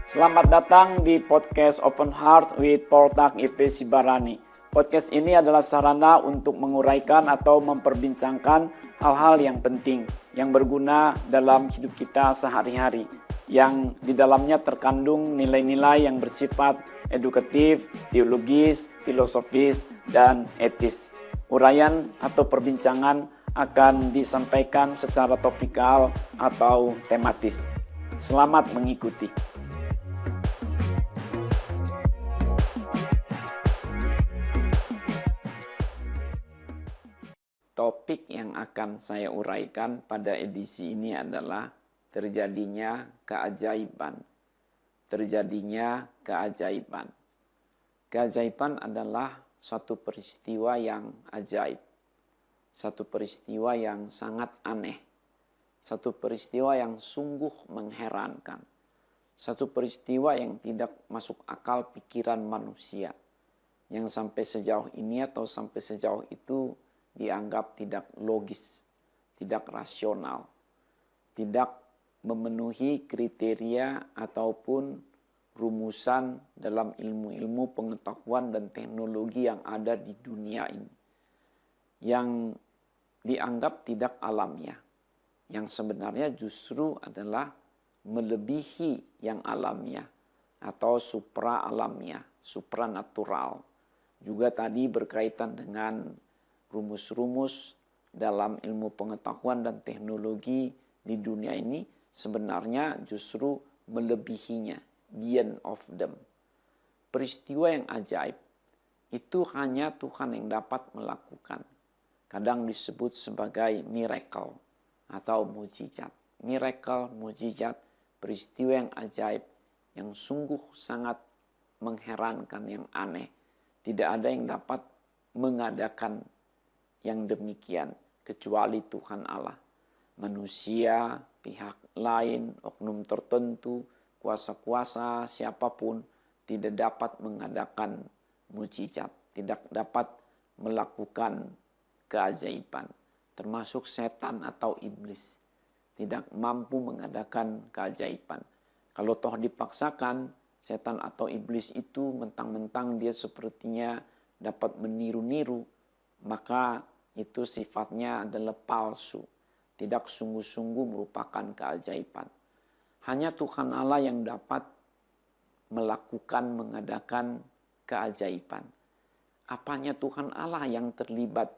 Selamat datang di podcast Open Heart with Portak IP Sibarani. Podcast ini adalah sarana untuk menguraikan atau memperbincangkan hal-hal yang penting, yang berguna dalam hidup kita sehari-hari, yang di dalamnya terkandung nilai-nilai yang bersifat edukatif, teologis, filosofis, dan etis. Uraian atau perbincangan akan disampaikan secara topikal atau tematis. Selamat mengikuti. Topik yang akan saya uraikan pada edisi ini adalah terjadinya keajaiban. Terjadinya keajaiban. Keajaiban adalah suatu peristiwa yang ajaib. Satu peristiwa yang sangat aneh. Satu peristiwa yang sungguh mengherankan. Satu peristiwa yang tidak masuk akal pikiran manusia. Yang sampai sejauh ini atau sampai sejauh itu dianggap tidak logis, tidak rasional, tidak memenuhi kriteria ataupun rumusan dalam ilmu-ilmu pengetahuan dan teknologi yang ada di dunia ini. Yang dianggap tidak alamiah, yang sebenarnya justru adalah melebihi yang alamiah atau supra alamiah, supranatural. Juga tadi berkaitan dengan rumus-rumus dalam ilmu pengetahuan dan teknologi di dunia ini sebenarnya justru melebihinya, beyond of them. Peristiwa yang ajaib itu hanya Tuhan yang dapat melakukan. Kadang disebut sebagai miracle atau mujizat. Miracle, mujizat, peristiwa yang ajaib, yang sungguh sangat mengherankan, yang aneh. Tidak ada yang dapat mengadakan yang demikian kecuali Tuhan Allah. Manusia, pihak lain, oknum tertentu, kuasa-kuasa, siapapun tidak dapat mengadakan mujizat, tidak dapat melakukan keajaiban. Termasuk setan atau iblis tidak mampu mengadakan keajaiban. Kalau toh dipaksakan, setan atau iblis itu mentang-mentang dia sepertinya dapat meniru-niru, maka itu sifatnya adalah palsu, tidak sungguh-sungguh merupakan keajaiban. Hanya Tuhan Allah yang dapat mengadakan keajaiban. Apanya Tuhan Allah yang terlibat,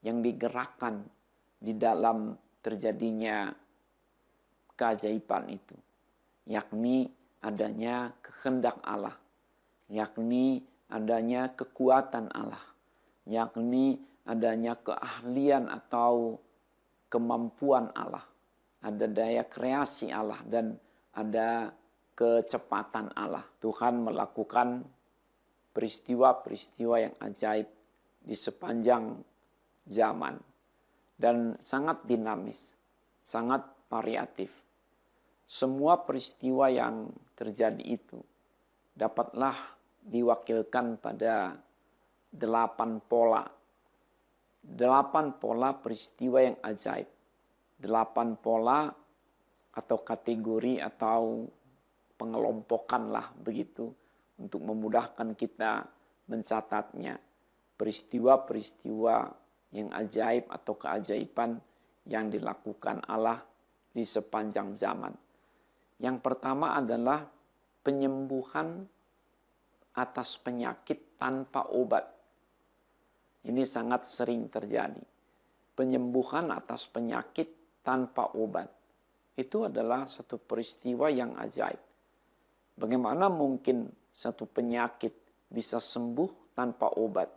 yang digerakkan di dalam terjadinya keajaiban itu, yakni adanya kehendak Allah, yakni adanya kekuatan Allah, yakni adanya keahlian atau kemampuan Allah, ada daya kreasi Allah dan ada kecepatan Allah. Tuhan melakukan peristiwa-peristiwa yang ajaib di sepanjang zaman dan sangat dinamis, sangat variatif. Semua peristiwa yang terjadi itu dapatlah diwakilkan pada 8 pola. 8 pola peristiwa yang ajaib. 8 pola atau kategori atau pengelompokan lah begitu untuk memudahkan kita mencatatnya. Peristiwa-peristiwa yang ajaib atau keajaiban yang dilakukan Allah di sepanjang zaman. Yang pertama adalah penyembuhan atas penyakit tanpa obat. Ini sangat sering terjadi. Penyembuhan atas penyakit tanpa obat. Itu adalah satu peristiwa yang ajaib. Bagaimana mungkin satu penyakit bisa sembuh tanpa obat?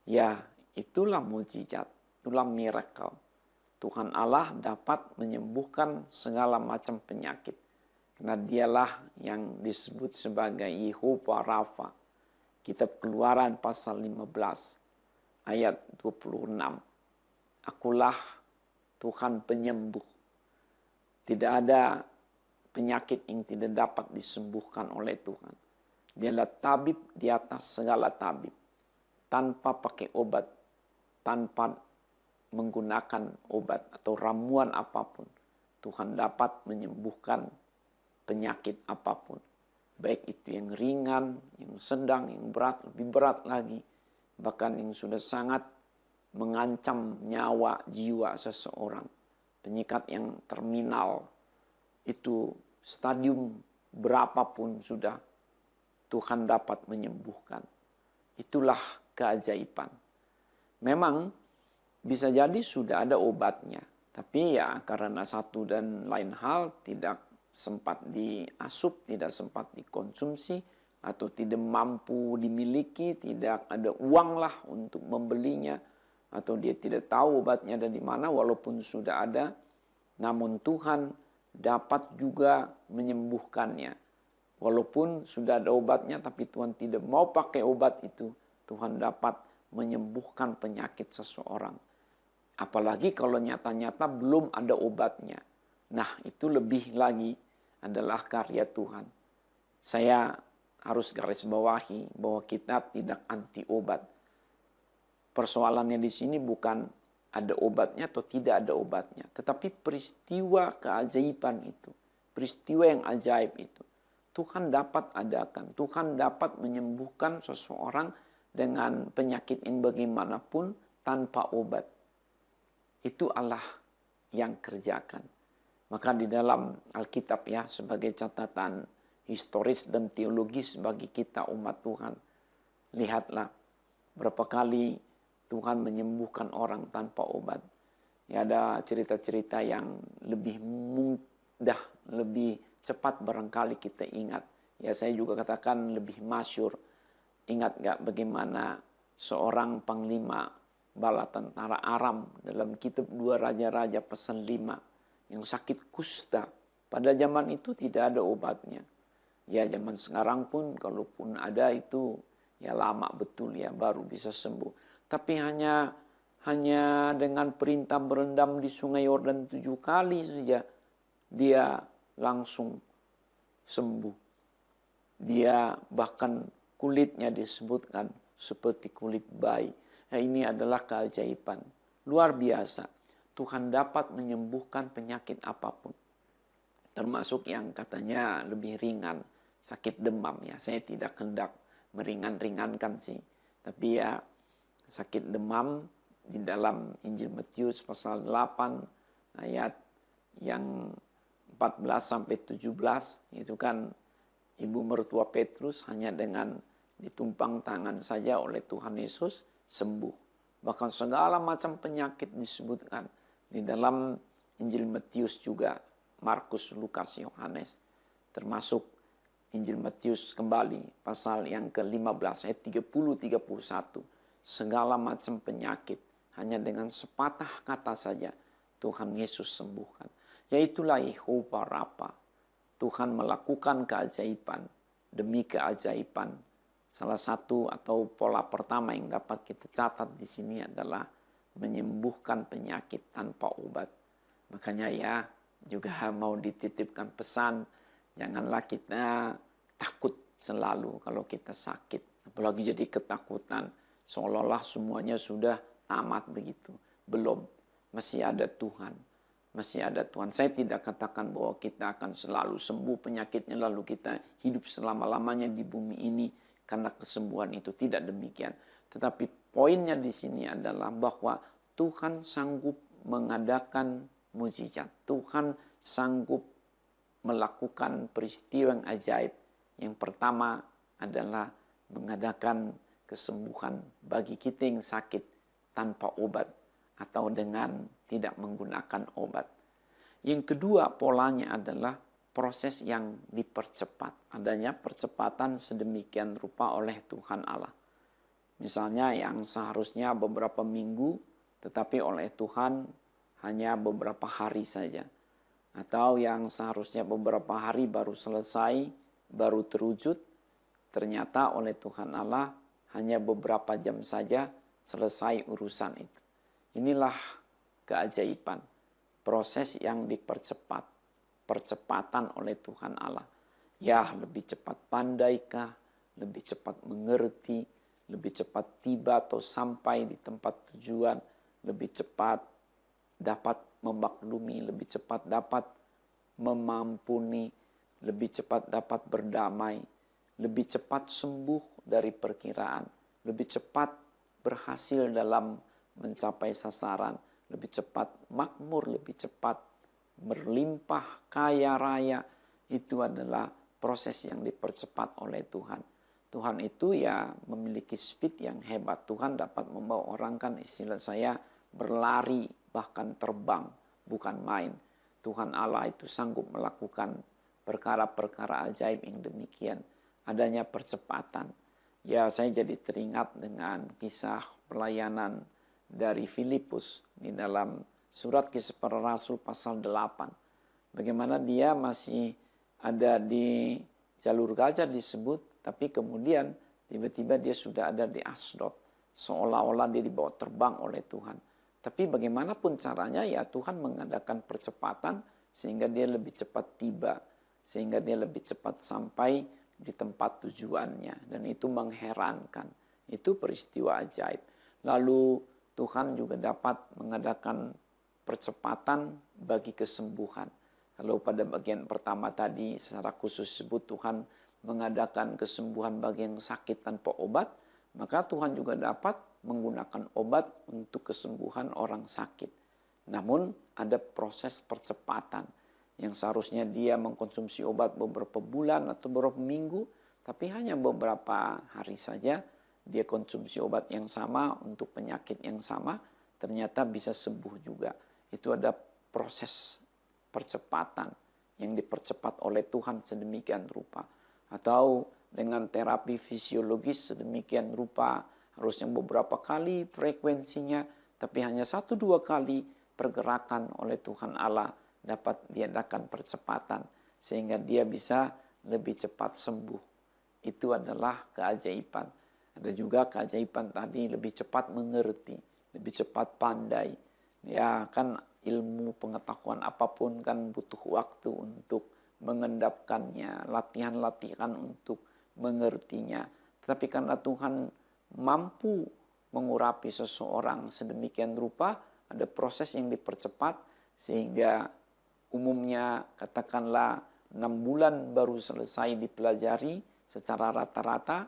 Ya, itulah mujizat, itulah miracle. Tuhan Allah dapat menyembuhkan segala macam penyakit. Karena dialah yang disebut sebagai Yehovah Rafa. Kitab Keluaran pasal 15 ayat 26. Akulah Tuhan penyembuh. Tidak ada penyakit yang tidak dapat disembuhkan oleh Tuhan. Dialah tabib di atas segala tabib. Tanpa pakai obat, tanpa menggunakan obat atau ramuan apapun, Tuhan dapat menyembuhkan penyakit apapun. baik itu yang ringan, yang sedang, yang berat, lebih berat lagi, bahkan yang sudah sangat mengancam nyawa jiwa seseorang, penyakit yang terminal, itu stadium berapapun sudah, Tuhan dapat menyembuhkan. Itulah keajaiban. Memang bisa jadi sudah ada obatnya, tapi ya karena satu dan lain hal tidak sempat diasup, tidak sempat dikonsumsi, atau tidak mampu dimiliki, tidak ada uang lah untuk membelinya, atau dia tidak tahu obatnya ada di mana, walaupun sudah ada, namun Tuhan dapat juga menyembuhkannya. Walaupun sudah ada obatnya, tapi Tuhan tidak mau pakai obat itu, Tuhan dapat menyembuhkan penyakit seseorang. Apalagi kalau nyata-nyata belum ada obatnya. Nah, itu lebih lagi adalah karya Tuhan. Saya harus garis bawahi bahwa kita tidak anti obat. Persoalannya di sini bukan ada obatnya atau tidak ada obatnya, tetapi peristiwa keajaiban itu, peristiwa yang ajaib itu, Tuhan dapat adakan, Tuhan dapat menyembuhkan seseorang dengan penyakit yang bagaimanapun tanpa obat. Itu Allah yang kerjakan. Maka di dalam Alkitab ya, sebagai catatan historis dan teologis bagi kita umat Tuhan, lihatlah berapa kali Tuhan menyembuhkan orang tanpa obat. Ya, ada cerita-cerita yang lebih mudah, lebih cepat barangkali kita ingat. Ya, saya juga katakan lebih masyhur. Ingat gak bagaimana seorang panglima bala tentara Aram dalam kitab 2 Raja-Raja pasal 5 yang sakit kusta. Pada zaman itu tidak ada obatnya. Ya, zaman sekarang pun kalaupun ada itu ya lama betul ya baru bisa sembuh. Tapi hanya dengan perintah berendam di sungai Yordan 7 kali saja dia langsung sembuh. Dia bahkan kulitnya disebutkan seperti kulit bayi. Nah, ini adalah keajaiban. Luar biasa. Tuhan dapat menyembuhkan penyakit apapun. Termasuk yang katanya lebih ringan, sakit demam ya. Saya tidak hendak meringan-ringankan sih. Tapi ya sakit demam di dalam Injil Matius pasal 8 ayat yang 14 sampai 17 itu kan ibu mertua Petrus hanya dengan ditumpang tangan saja oleh Tuhan Yesus sembuh. Bahkan segala macam penyakit disebutkan di dalam Injil Matius juga, Markus, Lukas, Yohanes. Termasuk Injil Matius kembali pasal yang ke-15 ayat 30-31. Segala macam penyakit hanya dengan sepatah kata saja Tuhan Yesus sembuhkan. Yaitulah Yehova Rafa. Tuhan melakukan keajaiban demi keajaiban. Salah satu atau pola pertama yang dapat kita catat di sini adalah menyembuhkan penyakit tanpa obat. Makanya ya juga mau dititipkan pesan, janganlah kita takut selalu kalau kita sakit. Apalagi jadi ketakutan, seolah-olah semuanya sudah tamat begitu. Belum, masih ada Tuhan. Masih ada Tuhan. Saya tidak katakan bahwa kita akan selalu sembuh penyakitnya lalu kita hidup selama-lamanya di bumi ini karena kesembuhan itu. Tidak demikian. Tetapi poinnya di sini adalah bahwa Tuhan sanggup mengadakan mukjizat. Tuhan sanggup melakukan peristiwa yang ajaib. Yang pertama adalah mengadakan kesembuhan bagi kita yang sakit tanpa obat atau dengan tidak menggunakan obat. Yang kedua polanya adalah proses yang dipercepat. Adanya percepatan sedemikian rupa oleh Tuhan Allah. Misalnya yang seharusnya beberapa minggu, tetapi oleh Tuhan hanya beberapa hari saja. Atau yang seharusnya beberapa hari baru selesai, baru terwujud, ternyata oleh Tuhan Allah hanya beberapa jam saja selesai urusan itu. Inilah keajaiban, proses yang dipercepat, percepatan oleh Tuhan Allah. Ya, lebih cepat pandaikah, lebih cepat mengerti, lebih cepat tiba atau sampai di tempat tujuan, lebih cepat dapat memaklumi, lebih cepat dapat memampuni, lebih cepat dapat berdamai, lebih cepat sembuh dari perkiraan, lebih cepat berhasil dalam mencapai sasaran, lebih cepat makmur, lebih cepat berlimpah, kaya raya. Itu adalah proses yang dipercepat oleh Tuhan. Tuhan itu ya memiliki speed yang hebat. Tuhan dapat membawa orang, kan istilah saya, berlari bahkan terbang, bukan main. Tuhan Allah itu sanggup melakukan perkara-perkara ajaib yang demikian. Adanya percepatan. Ya, saya jadi teringat dengan kisah pelayanan dari Filipus di dalam surat Kisah Para Rasul pasal 8. Bagaimana dia masih ada di jalur Gaza disebut, tapi kemudian tiba-tiba dia sudah ada di Asdod. Seolah-olah dia dibawa terbang oleh Tuhan. Tapi bagaimanapun caranya ya Tuhan mengadakan percepatan sehingga dia lebih cepat tiba. Sehingga dia lebih cepat sampai di tempat tujuannya. Dan itu mengherankan. Itu peristiwa ajaib. Lalu Tuhan juga dapat mengadakan percepatan bagi kesembuhan. Kalau pada bagian pertama tadi secara khusus sebut Tuhan mengadakan kesembuhan bagi yang sakit tanpa obat, maka Tuhan juga dapat menggunakan obat untuk kesembuhan orang sakit. Namun ada proses percepatan yang seharusnya dia mengkonsumsi obat beberapa bulan atau beberapa minggu, tapi hanya beberapa hari saja dia konsumsi obat yang sama untuk penyakit yang sama, ternyata bisa sembuh juga. Itu ada proses percepatan yang dipercepat oleh Tuhan sedemikian rupa. Atau dengan terapi fisiologis sedemikian rupa, harusnya beberapa kali frekuensinya, tapi hanya 1-2 kali pergerakan oleh Tuhan Allah dapat diadakan percepatan sehingga dia bisa lebih cepat sembuh. Itu adalah keajaiban. Ada juga keajaiban tadi, lebih cepat mengerti, lebih cepat pandai. Ya kan, ilmu pengetahuan apapun kan butuh waktu untuk mengendapkannya, latihan-latihan untuk mengertinya. Tetapi karena Tuhan mampu mengurapi seseorang sedemikian rupa, ada proses yang dipercepat sehingga umumnya katakanlah 6 bulan baru selesai dipelajari secara rata-rata,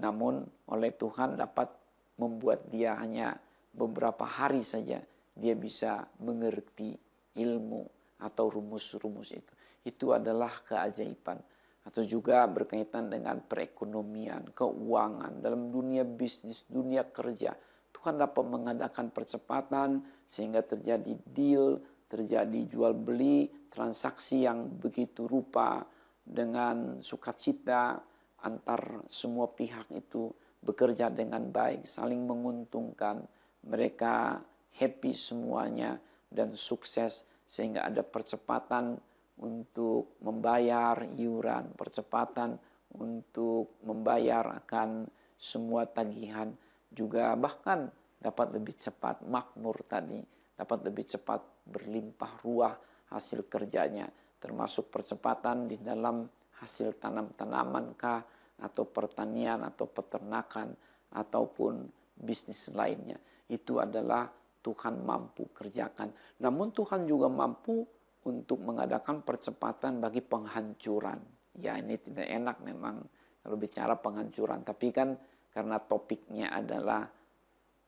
namun oleh Tuhan dapat membuat dia hanya beberapa hari saja dia bisa mengerti ilmu atau rumus-rumus itu. Itu adalah keajaiban. Atau juga berkaitan dengan perekonomian, keuangan, dalam dunia bisnis, dunia kerja. Tuhan dapat mengadakan percepatan sehingga terjadi deal, terjadi jual beli, transaksi yang begitu rupa dengan sukacita antar semua pihak itu bekerja dengan baik, saling menguntungkan, mereka happy semuanya dan sukses sehingga ada percepatan untuk membayar iuran, percepatan untuk membayar akan semua tagihan, juga bahkan dapat lebih cepat makmur tadi, dapat lebih cepat berlimpah ruah hasil kerjanya, termasuk percepatan di dalam hasil tanam-tanaman kah, atau pertanian atau peternakan ataupun bisnis lainnya. Itu adalah Tuhan mampu kerjakan. Namun Tuhan juga mampu untuk mengadakan percepatan bagi penghancuran. Ya, ini tidak enak memang kalau bicara penghancuran. Tapi kan karena topiknya adalah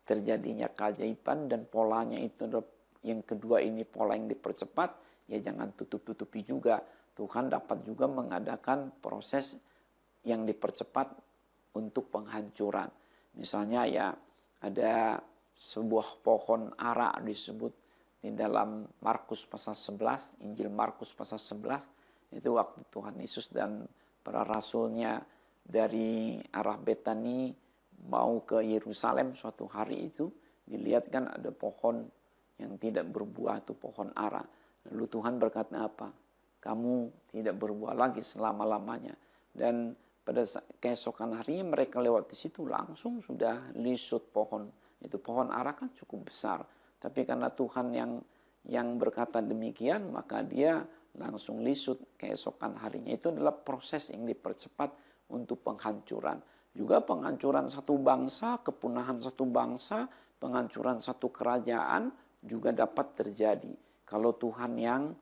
terjadinya keajaiban dan polanya itu adalah yang kedua, ini pola yang dipercepat, ya jangan tutup-tutupi juga. Tuhan dapat juga mengadakan proses yang dipercepat untuk penghancuran. Misalnya ya ada sebuah pohon ara disebut di dalam Markus pasal 11, Injil Markus pasal 11, itu waktu Tuhan Yesus dan para rasulnya dari arah Betani mau ke Yerusalem suatu hari itu, dilihatkan ada pohon yang tidak berbuah, itu pohon ara. Lalu Tuhan berkata apa? Kamu tidak berbuah lagi selama-lamanya. Dan pada keesokan harinya mereka lewat di situ langsung sudah lisut pohon. Itu pohon ara kan cukup besar. Tapi karena Tuhan yang berkata demikian, maka dia langsung lisut keesokan harinya. Itu adalah proses yang dipercepat untuk penghancuran. Juga penghancuran satu bangsa, kepunahan satu bangsa, penghancuran satu kerajaan juga dapat terjadi. Kalau Tuhan yang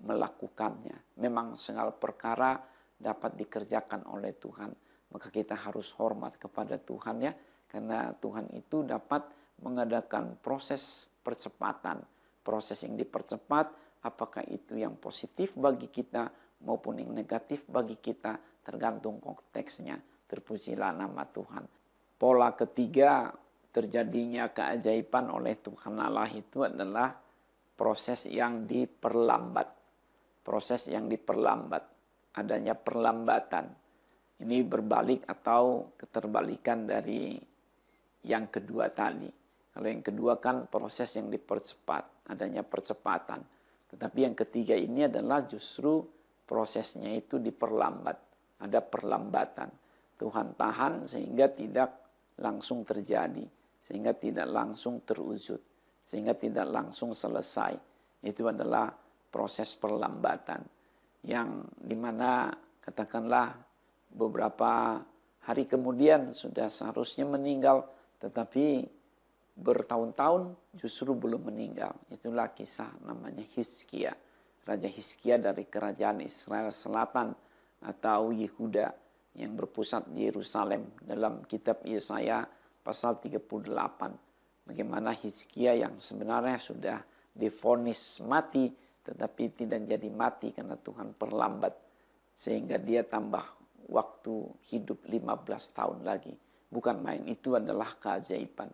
melakukannya. Memang segala perkara dapat dikerjakan oleh Tuhan. Maka kita harus hormat kepada Tuhan ya. Karena Tuhan itu dapat mengadakan proses percepatan. Proses yang dipercepat, apakah itu yang positif bagi kita maupun yang negatif bagi kita, tergantung konteksnya. Terpujilah nama Tuhan. Pola ketiga terjadinya keajaiban oleh Tuhan Allah itu adalah proses yang diperlambat. Proses yang diperlambat. Adanya perlambatan. Ini berbalik atau keterbalikan dari yang kedua tadi. Kalau yang kedua kan proses yang dipercepat, adanya percepatan. Tetapi yang ketiga ini adalah justru prosesnya itu diperlambat. Ada perlambatan. Tuhan tahan sehingga tidak langsung terjadi. Sehingga tidak langsung terwujud. Sehingga tidak langsung selesai. Itu adalah proses perlambatan. Yang dimana katakanlah beberapa hari kemudian sudah seharusnya meninggal. Tetapi bertahun-tahun justru belum meninggal. Itulah kisah namanya Hizkia. Raja Hizkia dari kerajaan Israel Selatan atau Yehuda yang berpusat di Yerusalem. Dalam kitab Yesaya pasal 38. Bagaimana Hizkia yang sebenarnya sudah divonis mati tetapi tidak jadi mati karena Tuhan perlambat. Sehingga dia tambah waktu hidup 15 tahun lagi. Bukan main, itu adalah keajaiban.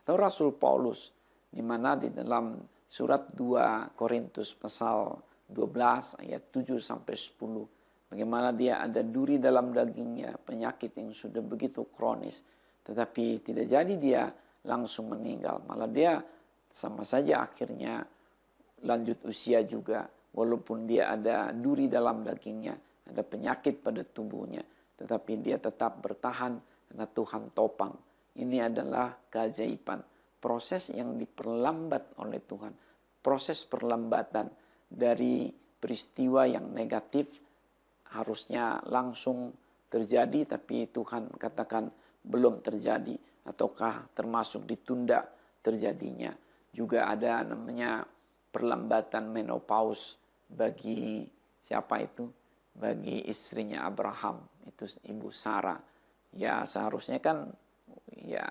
Atau Rasul Paulus, di mana di dalam surat 2 Korintus pasal 12 ayat 7 sampai 10, bagaimana dia ada duri dalam dagingnya, penyakit yang sudah begitu kronis, tetapi tidak jadi dia langsung meninggal, malah dia sama saja akhirnya lanjut usia juga, walaupun dia ada duri dalam dagingnya, ada penyakit pada tubuhnya, tetapi dia tetap bertahan karena Tuhan topang. Ini adalah keajaiban. Proses yang diperlambat oleh Tuhan. Proses perlambatan dari peristiwa yang negatif harusnya langsung terjadi, tapi Tuhan katakan belum terjadi. Ataukah termasuk ditunda terjadinya. Juga ada namanya perlambatan menopause bagi siapa itu? Bagi istrinya Abraham, itu Ibu Sarah. Ya seharusnya kan ya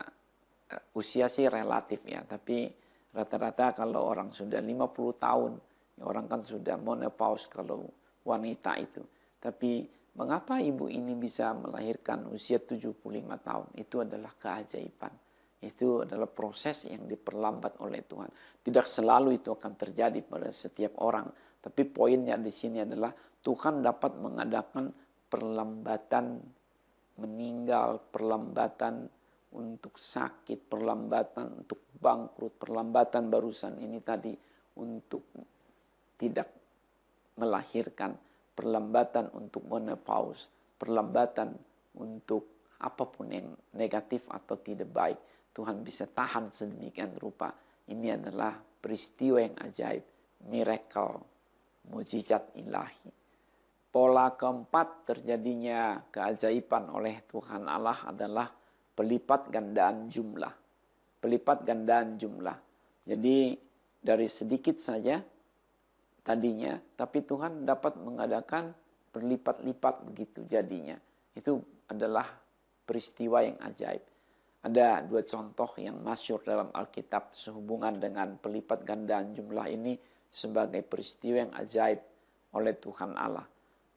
usia sih relatif ya, tapi rata-rata kalau orang sudah 50 tahun, ya orang kan sudah menopause kalau wanita itu. Tapi mengapa ibu ini bisa melahirkan usia 75 tahun? Itu adalah keajaiban. Itu adalah proses yang diperlambat oleh Tuhan. Tidak selalu itu akan terjadi pada setiap orang, tapi poinnya di sini adalah Tuhan dapat mengadakan perlambatan meninggal, perlambatan untuk sakit, perlambatan untuk bangkrut, perlambatan barusan ini tadi untuk tidak melahirkan, perlambatan untuk menopause, perlambatan untuk apapun yang negatif atau tidak baik. Tuhan bisa tahan sedemikian rupa. Ini adalah peristiwa yang ajaib, miracle, mujizat ilahi. Pola keempat terjadinya keajaiban oleh Tuhan Allah adalah pelipat gandaan jumlah. Pelipat gandaan jumlah. Jadi dari sedikit saja tadinya, tapi Tuhan dapat mengadakan berlipat-lipat begitu jadinya. Itu adalah peristiwa yang ajaib. Ada dua contoh yang masyhur dalam Alkitab sehubungan dengan pelipat gandaan jumlah ini sebagai peristiwa yang ajaib oleh Tuhan Allah.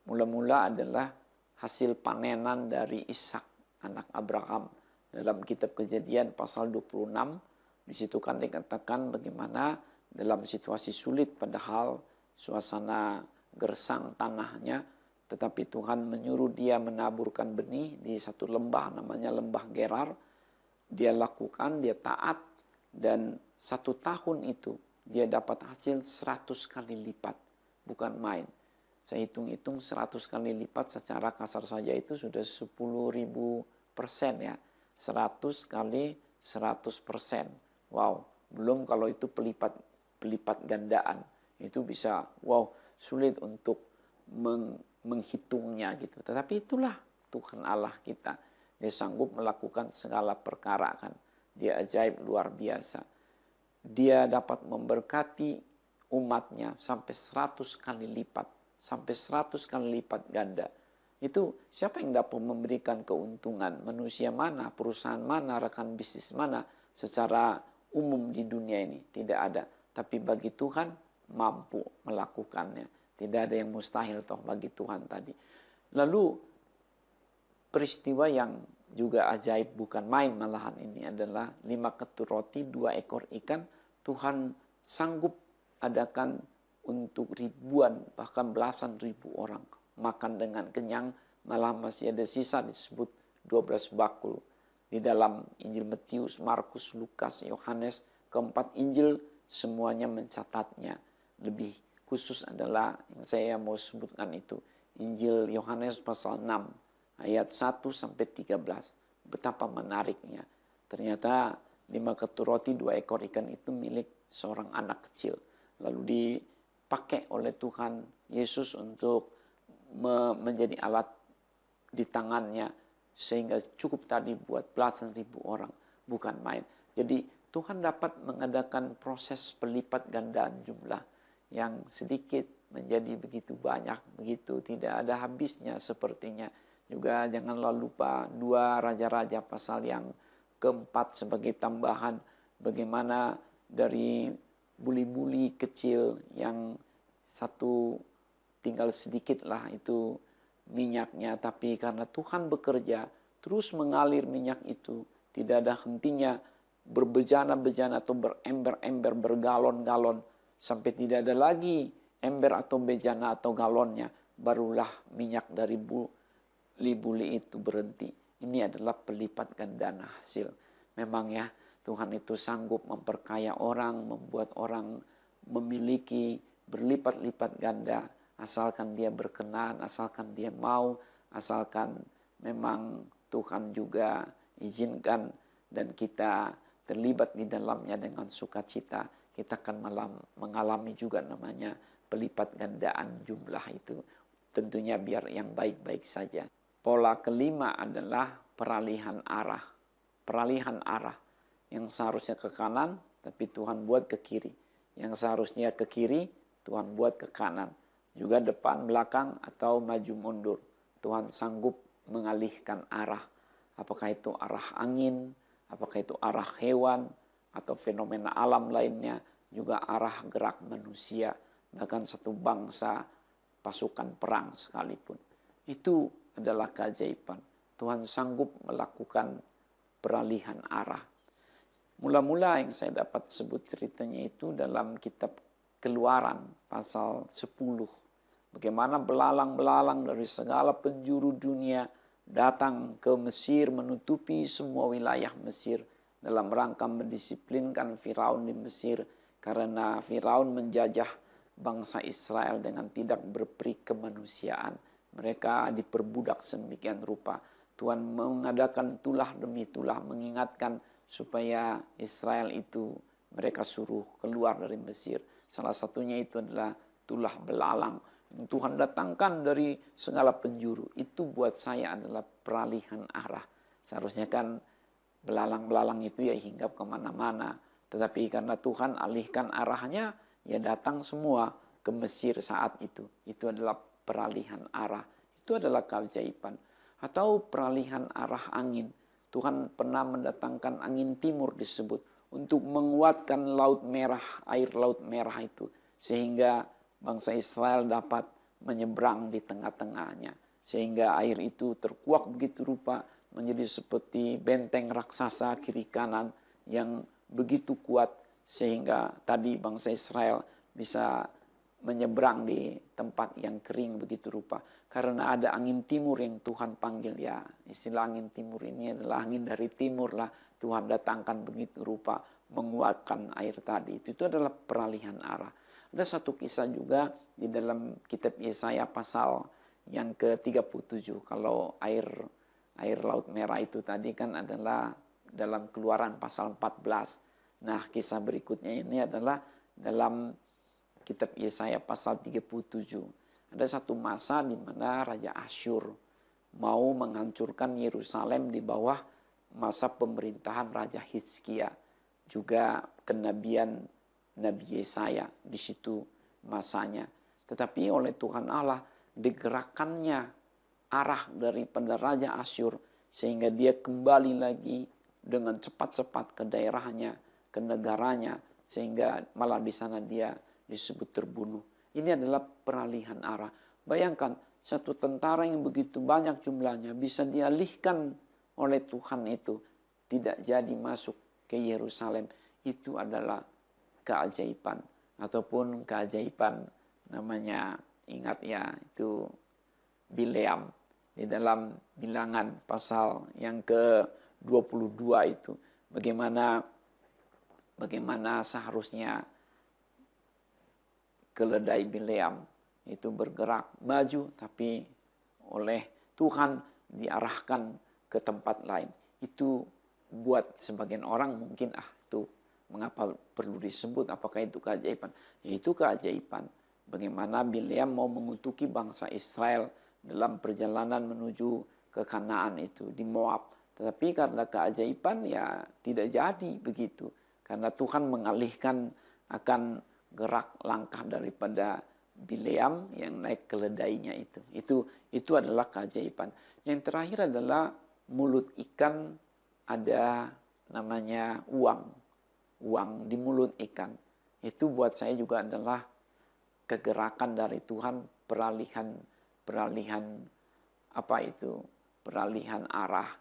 Mula-mula adalah hasil panenan dari Ishak, anak Abraham. Dalam kitab Kejadian pasal 26, di situ kan dikatakan bagaimana dalam situasi sulit padahal suasana gersang tanahnya, tetapi Tuhan menyuruh dia menaburkan benih di satu lembah namanya lembah Gerar. Dia lakukan, dia taat, dan 1 tahun itu dia dapat hasil 100 kali lipat. Bukan main. Saya hitung-hitung 100 kali lipat secara kasar saja itu sudah 10.000% ya. 100 kali 100%. Wow, belum kalau itu pelipat gandaan. Itu bisa, wow, sulit untuk menghitungnya gitu. Tetapi itulah Tuhan Allah kita. Dia sanggup melakukan segala perkara kan. Dia ajaib luar biasa. Dia dapat memberkati umatnya sampai 100 kali lipat. Sampai 100 kali lipat ganda. Itu siapa yang dapat memberikan keuntungan? Manusia mana, perusahaan mana, rekan bisnis mana secara umum di dunia ini? Tidak ada. Tapi bagi Tuhan mampu melakukannya. Tidak ada yang mustahil toh bagi Tuhan tadi. Lalu peristiwa yang juga ajaib bukan main malahan ini adalah 5 ketur roti, 2 ekor ikan. Tuhan sanggup adakan untuk ribuan bahkan belasan ribu orang makan dengan kenyang, malah masih ada sisa disebut 12 bakul. Di dalam Injil Matius, Markus, Lukas, Yohanes, keempat Injil semuanya mencatatnya. Lebih khusus adalah yang saya mau sebutkan itu Injil Yohanes pasal 6 ayat 1 sampai 13. Betapa menariknya. Ternyata 5 ketur roti, 2 ekor ikan itu milik seorang anak kecil. Lalu dipakai oleh Tuhan Yesus untuk menjadi alat di tangannya sehingga cukup tadi buat belasan ribu orang, bukan main. Jadi Tuhan dapat mengadakan proses pelipat gandaan jumlah yang sedikit menjadi begitu banyak, begitu tidak ada habisnya sepertinya. Juga janganlah lupa 2 Raja-Raja pasal yang keempat sebagai tambahan bagaimana dari buli-buli kecil yang satu tinggal sedikit lah itu minyaknya, tapi karena Tuhan bekerja terus mengalir minyak itu, tidak ada hentinya, berbejana-bejana atau berember-ember, bergalon-galon, sampai tidak ada lagi ember atau bejana atau galonnya, barulah minyak dari buli-buli itu berhenti. Ini adalah pelipat gandaan hasil. Memang ya, Tuhan itu sanggup memperkaya orang, membuat orang memiliki berlipat-lipat ganda, asalkan dia berkenan, asalkan dia mau, asalkan memang Tuhan juga izinkan dan kita terlibat di dalamnya dengan sukacita, kita akan mengalami juga namanya pelipat gandaan jumlah itu. Tentunya biar yang baik-baik saja. Pola kelima adalah peralihan arah. Peralihan arah. Yang seharusnya ke kanan, tapi Tuhan buat ke kiri. Yang seharusnya ke kiri, Tuhan buat ke kanan. Juga depan, belakang, atau maju mundur. Tuhan sanggup mengalihkan arah. Apakah itu arah angin, apakah itu arah hewan, atau fenomena alam lainnya. Juga arah gerak manusia, bahkan satu bangsa, pasukan perang sekalipun. Itu adalah keajaiban. Tuhan sanggup melakukan peralihan arah. Mula-mula yang saya dapat sebut ceritanya itu dalam kitab Keluaran pasal 10. Bagaimana belalang-belalang dari segala penjuru dunia datang ke Mesir, menutupi semua wilayah Mesir dalam rangka mendisiplinkan Firaun di Mesir, karena Firaun menjajah bangsa Israel dengan tidak berperi kemanusiaan. Mereka diperbudak sedemikian rupa. Tuhan mengadakan tulah demi tulah, mengingatkan supaya Israel itu mereka suruh keluar dari Mesir. Salah satunya itu adalah tulah belalang yang Tuhan datangkan dari segala penjuru. Itu buat saya adalah peralihan arah. Seharusnya kan belalang-belalang itu ya hinggap kemana-mana. Tetapi karena Tuhan alihkan arahnya, ya datang semua ke Mesir saat itu. Itu adalah peralihan arah. Itu adalah keajaiban. Atau peralihan arah angin. Tuhan pernah mendatangkan angin timur disebut untuk menguatkan Laut Merah, air Laut Merah itu. Sehingga bangsa Israel dapat menyeberang di tengah-tengahnya. Sehingga air itu terkuak begitu rupa menjadi seperti benteng raksasa kiri kanan yang begitu kuat. Sehingga tadi bangsa Israel bisa menyeberang di tempat yang kering begitu rupa. Karena ada angin timur yang Tuhan panggil ya. Istilah angin timur ini adalah angin dari timur lah. Tuhan datangkan begitu rupa menguatkan air tadi. Itu adalah peralihan arah. Ada satu kisah juga di dalam kitab Yesaya pasal yang ke-37. Kalau air Laut Merah itu tadi kan adalah dalam Keluaran pasal 14. Nah, kisah berikutnya ini adalah dalam kitab Yesaya pasal 37. Ada satu masa di mana Raja Asyur mau menghancurkan Yerusalem di bawah masa pemerintahan Raja Hizkia. Juga kenabian Nabi Yesaya di situ masanya. Tetapi oleh Tuhan Allah digerakkannya arah daripada Raja Asyur sehingga dia kembali lagi dengan cepat-cepat ke daerahnya, ke negaranya, sehingga malah di sana dia disebut terbunuh. Ini adalah peralihan arah. Bayangkan satu tentara yang begitu banyak jumlahnya bisa dialihkan oleh Tuhan itu tidak jadi masuk ke Yerusalem. Itu adalah keajaiban ataupun keajaiban namanya, ingat ya, itu Bileam di dalam Bilangan pasal yang ke-22 itu. Bagaimana seharusnya keledai Bileam itu bergerak maju, tapi oleh Tuhan diarahkan ke tempat lain. Itu buat sebagian orang mungkin itu mengapa perlu disebut, apakah itu keajaiban? Ya, itu keajaiban. Bagaimana Bileam mau mengutuki bangsa Israel dalam perjalanan menuju ke Kanaan itu di Moab. Tetapi karena keajaiban ya tidak jadi begitu. Karena Tuhan mengalihkan akan gerak langkah daripada Bileam yang naik keledainya itu. Itu adalah keajaiban. Yang terakhir adalah mulut ikan ada namanya uang. Uang di mulut ikan. Itu buat saya juga adalah kegerakan dari Tuhan, peralihan peralihan arah.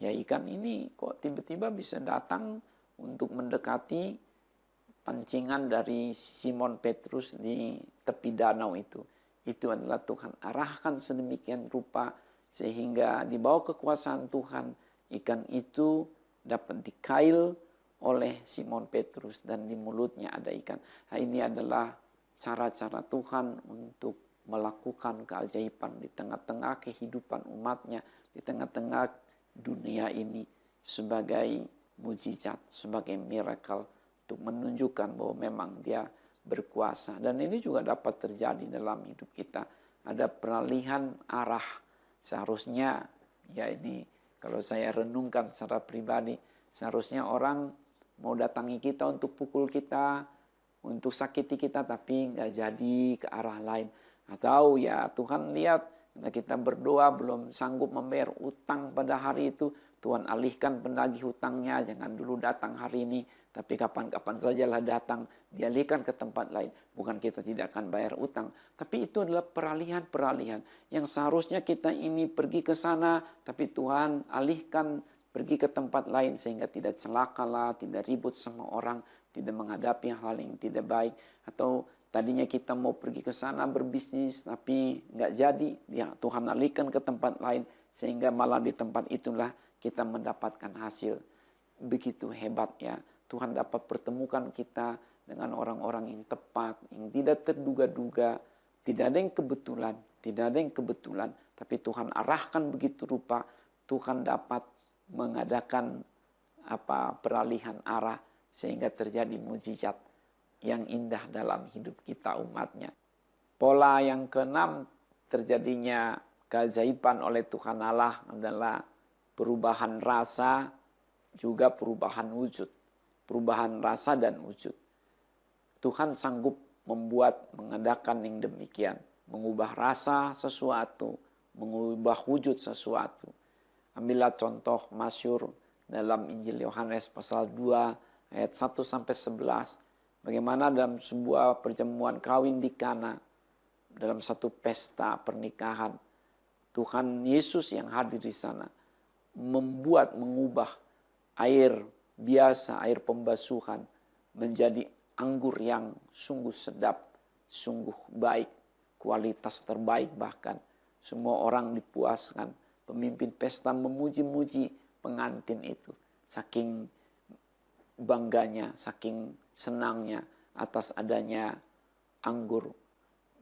Ya, ikan ini kok tiba-tiba bisa datang untuk mendekati pancingan dari Simon Petrus di tepi danau itu. Itu adalah Tuhan arahkan sedemikian rupa sehingga di bawah kekuasaan Tuhan ikan itu dapat dikail oleh Simon Petrus dan di mulutnya ada ikan. Nah, ini adalah cara-cara Tuhan untuk melakukan keajaiban di tengah-tengah kehidupan umatnya, di tengah-tengah dunia ini sebagai mujizat, sebagai miracle untuk menunjukkan bahwa memang dia berkuasa. Dan ini juga dapat terjadi dalam hidup kita. Ada peralihan arah. Seharusnya ya ini kalau saya renungkan secara pribadi, seharusnya orang mau datangi kita untuk pukul kita, untuk sakiti kita, tapi nggak jadi ke arah lain. Atau ya Tuhan lihat kita berdoa belum sanggup membayar utang pada hari itu, Tuhan alihkan penagih hutangnya, jangan dulu datang hari ini, tapi kapan-kapan sajalah datang, dialihkan ke tempat lain. Bukan kita tidak akan bayar utang, tapi itu adalah peralihan-peralihan yang seharusnya kita ini pergi ke sana, tapi Tuhan alihkan pergi ke tempat lain sehingga tidak celakalah, tidak ribut sama orang, tidak menghadapi hal yang tidak baik. Atau tadinya kita mau pergi ke sana berbisnis tapi nggak jadi, ya Tuhan alihkan ke tempat lain sehingga malah di tempat itulah kita mendapatkan hasil. Begitu hebat ya, Tuhan dapat pertemukan kita dengan orang-orang yang tepat, yang tidak terduga-duga. Tidak ada yang kebetulan, tapi Tuhan arahkan begitu rupa, Tuhan dapat mengadakan peralihan arah sehingga terjadi mujizat yang indah dalam hidup kita umatnya. Pola yang keenam terjadinya keajaiban oleh Tuhan Allah adalah perubahan rasa juga perubahan wujud. Perubahan rasa dan wujud. Tuhan sanggup mengadakan yang demikian. Mengubah rasa sesuatu, mengubah wujud sesuatu. Ambillah contoh masyhur dalam Injil Yohanes pasal 2 ayat 1-11. Bagaimana dalam sebuah perjamuan kawin di Kana, dalam satu pesta pernikahan, Tuhan Yesus yang hadir di sana mengubah air biasa, air pembasuhan menjadi anggur yang sungguh sedap, sungguh baik, kualitas terbaik bahkan. Semua orang dipuaskan. Pemimpin pesta memuji-muji pengantin itu. Saking bangganya, saking senangnya atas adanya anggur.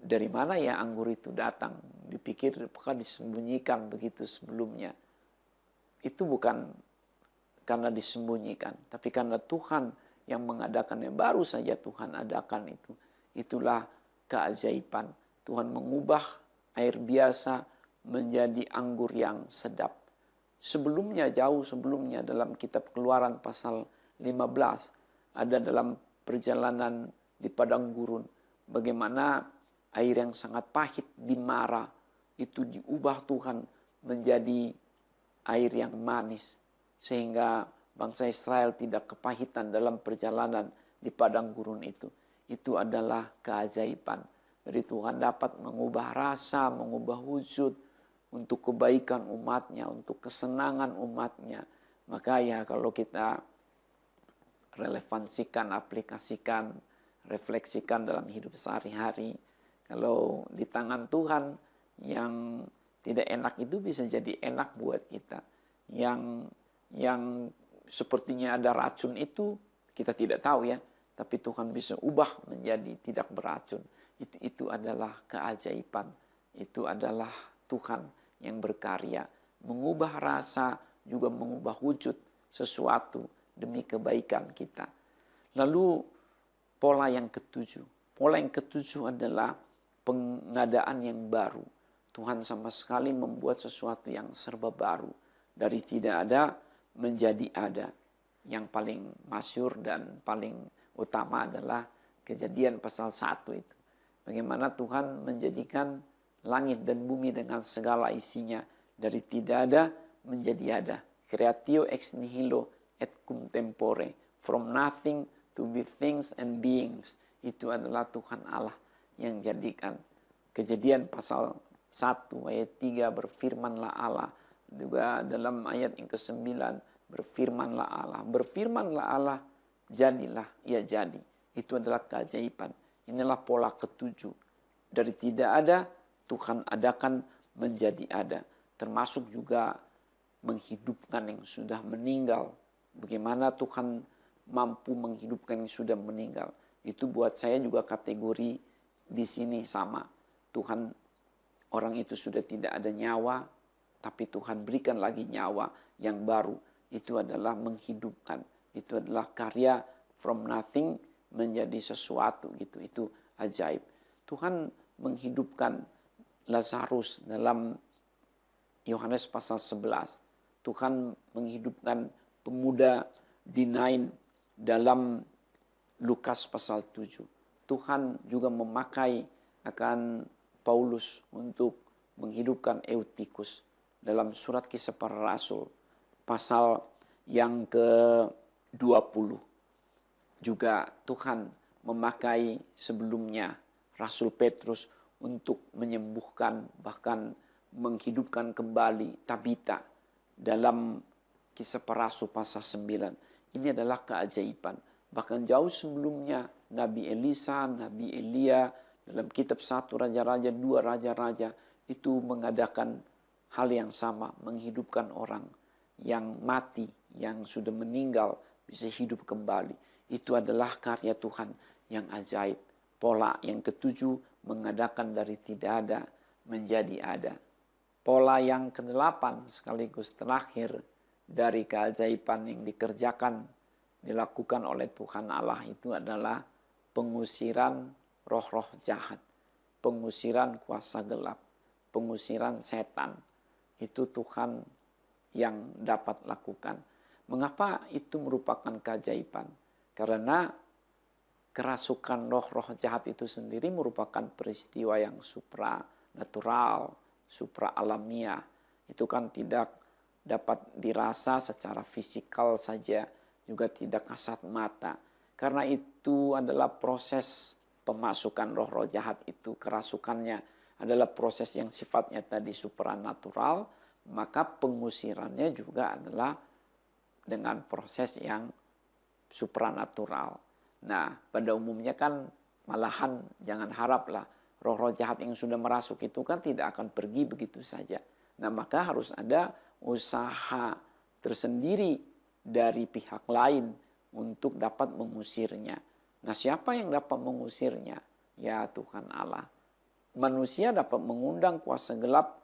Dari mana ya anggur itu datang? Dipikir apakah disembunyikan begitu sebelumnya. Itu bukan karena disembunyikan, tapi karena Tuhan yang mengadakannya. Baru saja Tuhan adakan itu. Itulah keajaiban. Tuhan mengubah air biasa menjadi anggur yang sedap. Sebelumnya, jauh sebelumnya dalam kitab Keluaran pasal 15, ada dalam perjalanan di padang gurun. Bagaimana air yang sangat pahit di Mara itu diubah Tuhan menjadi air yang manis. Sehingga bangsa Israel tidak kepahitan dalam perjalanan di padang gurun itu. Itu adalah keajaiban. Jadi Tuhan dapat mengubah rasa, mengubah wujud untuk kebaikan umatnya, untuk kesenangan umatnya. Maka ya kalau kita relevansikan, aplikasikan, refleksikan dalam hidup sehari-hari. Kalau di tangan Tuhan yang tidak enak itu bisa jadi enak buat kita. Yang sepertinya ada racun itu kita tidak tahu ya. Tapi Tuhan bisa ubah menjadi tidak beracun. Itu adalah keajaiban. Itu adalah Tuhan yang berkarya. Mengubah rasa, juga mengubah wujud sesuatu demi kebaikan kita. Lalu pola yang ketujuh. Pola yang ketujuh adalah pengadaan yang baru. Tuhan sama sekali membuat sesuatu yang serba baru. Dari tidak ada menjadi ada. Yang paling masyhur dan paling utama adalah Kejadian pasal 1 itu. Bagaimana Tuhan menjadikan langit dan bumi dengan segala isinya. Dari tidak ada menjadi ada. Creatio ex nihilo et cum tempore. From nothing to be things and beings. Itu adalah Tuhan Allah yang jadikan. Kejadian pasal 1 ayat 3 berfirmanlah Allah. Juga dalam ayat yang ke-9 berfirmanlah Allah. Berfirmanlah Allah, jadilah, ia jadi. Itu adalah keajaiban. Inilah pola ketujuh. Dari tidak ada, Tuhan adakan menjadi ada. Termasuk juga menghidupkan yang sudah meninggal. Bagaimana Tuhan mampu menghidupkan yang sudah meninggal. Itu buat saya juga kategori di sini sama. Tuhan, orang itu sudah tidak ada nyawa, tapi Tuhan berikan lagi nyawa yang baru. Itu adalah menghidupkan. Itu adalah karya from nothing menjadi sesuatu gitu. Itu ajaib. Tuhan menghidupkan Lazarus dalam Yohanes pasal 11. Tuhan menghidupkan pemuda di Nain dalam Lukas pasal 7. Tuhan juga memakai akan Paulus untuk menghidupkan Eutikus dalam surat Kisah Para Rasul pasal yang ke-20. Juga Tuhan memakai sebelumnya Rasul Petrus untuk menyembuhkan bahkan menghidupkan kembali Tabita dalam Kisah Para Rasul pasal 9. Ini adalah keajaiban. Bahkan jauh sebelumnya Nabi Elisa, Nabi Elia dalam kitab 1 Raja-Raja, 2 Raja-Raja itu mengadakan hal yang sama, menghidupkan orang yang mati, yang sudah meninggal bisa hidup kembali. Itu adalah karya Tuhan yang ajaib. Pola yang ketujuh, mengadakan dari tidak ada menjadi ada. Pola yang ke-8 sekaligus terakhir dari keajaiban yang dilakukan oleh Tuhan Allah itu adalah pengusiran roh-roh jahat, pengusiran kuasa gelap, pengusiran setan. Itu Tuhan yang dapat lakukan. Mengapa itu merupakan keajaiban? Karena kerasukan roh-roh jahat itu sendiri merupakan peristiwa yang supranatural, supra-alamiah. Itu kan tidak dapat dirasa secara fisikal saja, juga tidak kasat mata. Karena itu adalah proses pemasukan roh-roh jahat itu, kerasukannya adalah proses yang sifatnya tadi supranatural, maka pengusirannya juga adalah dengan proses yang supranatural. Nah, pada umumnya kan malahan jangan haraplah roh-roh jahat yang sudah merasuk itu kan tidak akan pergi begitu saja. Nah, maka harus ada usaha tersendiri dari pihak lain untuk dapat mengusirnya. Nah, siapa yang dapat mengusirnya? Ya, Tuhan Allah. Manusia dapat mengundang kuasa gelap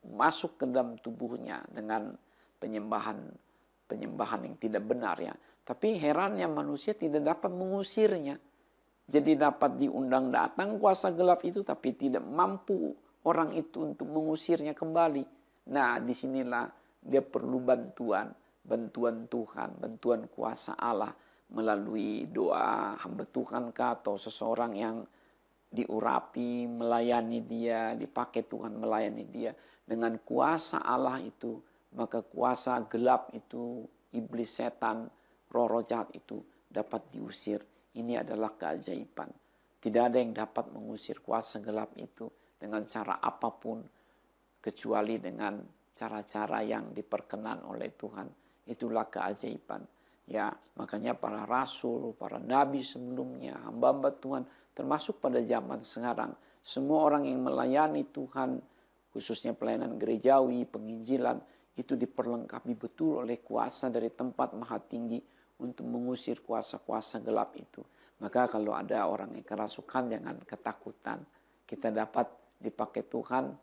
masuk ke dalam tubuhnya dengan penyembahan yang tidak benar ya. Tapi herannya manusia tidak dapat mengusirnya. Jadi dapat diundang datang kuasa gelap itu tapi tidak mampu orang itu untuk mengusirnya kembali. Nah, disinilah dia perlu bantuan Tuhan, bantuan kuasa Allah. melalui doa hamba Tuhan kah, atau seseorang yang diurapi, melayani dia, dipakai Tuhan melayani dia. Dengan kuasa Allah itu, maka kuasa gelap itu, iblis setan, roh-roh jahat itu dapat diusir. Ini adalah keajaiban. Tidak ada yang dapat mengusir kuasa gelap itu dengan cara apapun, kecuali dengan cara-cara yang diperkenan oleh Tuhan. Itulah keajaiban. Ya, makanya para rasul, para nabi sebelumnya, hamba-hamba Tuhan, termasuk pada zaman sekarang, semua orang yang melayani Tuhan, khususnya pelayanan gerejawi, penginjilan, itu diperlengkapi betul oleh kuasa dari tempat maha tinggi untuk mengusir kuasa-kuasa gelap itu. Maka kalau ada orang yang kerasukan, jangan ketakutan. Kita dapat dipakai Tuhan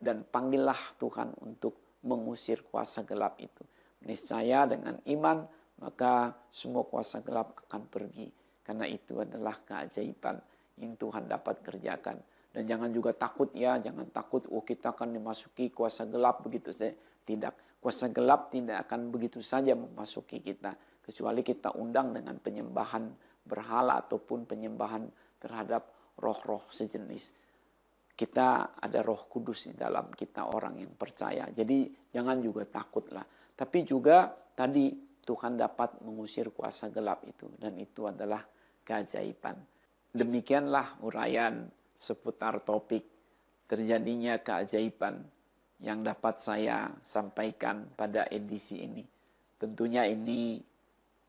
dan panggillah Tuhan untuk mengusir kuasa gelap itu. Niscaya dengan iman, maka semua kuasa gelap akan pergi. Karena itu adalah keajaiban yang Tuhan dapat kerjakan. Dan jangan juga takut ya, jangan takut kita akan dimasuki kuasa gelap begitu saja. Tidak, kuasa gelap tidak akan begitu saja memasuki kita. Kecuali kita undang dengan penyembahan berhala ataupun penyembahan terhadap roh-roh sejenis. Kita ada Roh Kudus di dalam kita orang yang percaya. Jadi jangan juga takutlah. Tapi juga tadi Tuhan dapat mengusir kuasa gelap itu. Dan itu adalah keajaiban. Demikianlah uraian seputar topik terjadinya keajaiban yang dapat saya sampaikan pada edisi ini. Tentunya ini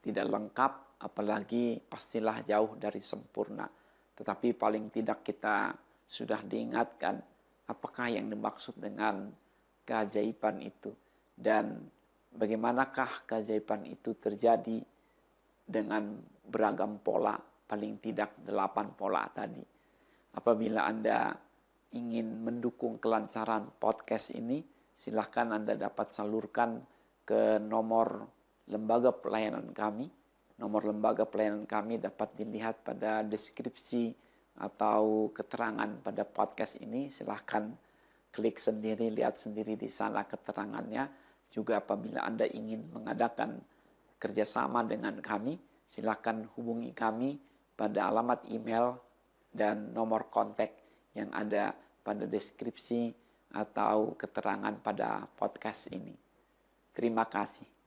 tidak lengkap, apalagi pastilah jauh dari sempurna. Tetapi paling tidak kita sudah diingatkan apakah yang dimaksud dengan keajaiban itu. Dan bagaimanakah keajaiban itu terjadi dengan beragam pola, paling tidak 8 pola tadi. Apabila Anda ingin mendukung kelancaran podcast ini, silahkan Anda dapat salurkan ke nomor lembaga pelayanan kami. Nomor lembaga pelayanan kami dapat dilihat pada deskripsi atau keterangan pada podcast ini. Silahkan klik sendiri, lihat sendiri di sana keterangannya. Juga apabila Anda ingin mengadakan kerjasama dengan kami, silahkan hubungi kami pada alamat email dan nomor kontak yang ada pada deskripsi atau keterangan pada podcast ini. Terima kasih.